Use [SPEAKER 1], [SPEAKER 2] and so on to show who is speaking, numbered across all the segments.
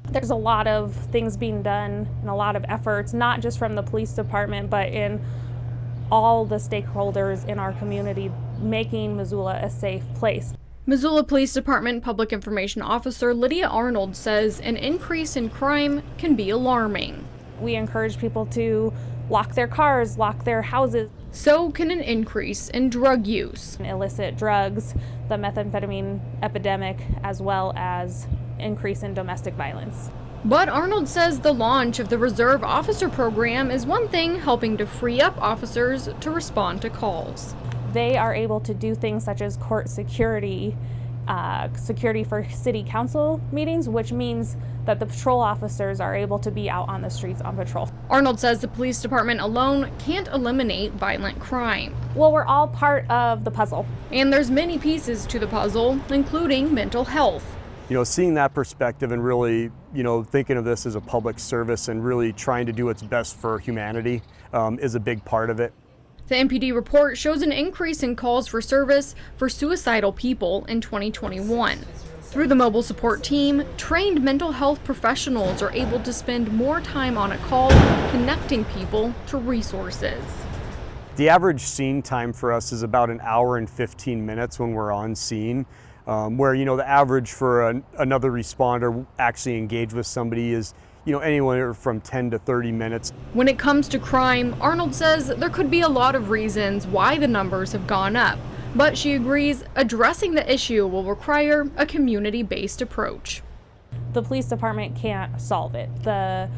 [SPEAKER 1] There's a lot of things being done and a lot of efforts, not just from the police department, but in all the stakeholders in our community, making Missoula a safe place.
[SPEAKER 2] Missoula Police Department Public Information Officer Lydia Arnold says an increase in crime can be alarming.
[SPEAKER 1] We encourage people to lock their cars, lock their houses.
[SPEAKER 2] So can an increase in drug use.
[SPEAKER 1] Illicit drugs, the methamphetamine epidemic, as well as increase in domestic violence.
[SPEAKER 2] But Arnold says the launch of the Reserve Officer Program is one thing helping to free up officers to respond to calls.
[SPEAKER 1] They are able to do things such as court security, security for city council meetings, which means that the patrol officers are able to be out on the streets on patrol.
[SPEAKER 2] Arnold says the police department alone can't eliminate violent crime.
[SPEAKER 1] Well, we're all part of the puzzle.
[SPEAKER 2] And there's many pieces to the puzzle, including mental health.
[SPEAKER 3] Seeing that perspective and really, thinking of this as a public service and really trying to do what's best for humanity is a big part of it.
[SPEAKER 2] The MPD report shows an increase in calls for service for suicidal people in 2021. Through the mobile support team, trained mental health professionals are able to spend more time on a call connecting people to resources.
[SPEAKER 3] The average scene time for us is about an hour and 15 minutes when we're on scene, where the average for another responder actually engaged with somebody is anywhere from 10 to 30 minutes.
[SPEAKER 2] When it comes to crime, Arnold says there could be a lot of reasons why the numbers have gone up, but she agrees addressing the issue will require a community-based approach.
[SPEAKER 1] The police department can't solve it. The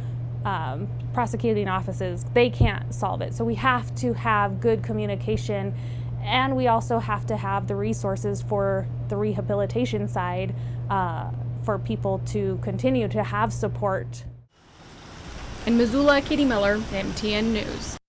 [SPEAKER 1] prosecuting offices, they can't solve it. So we have to have good communication, and we also have to have the resources for the rehabilitation side for people to continue to have support.
[SPEAKER 2] In Missoula, Katie Miller, MTN News.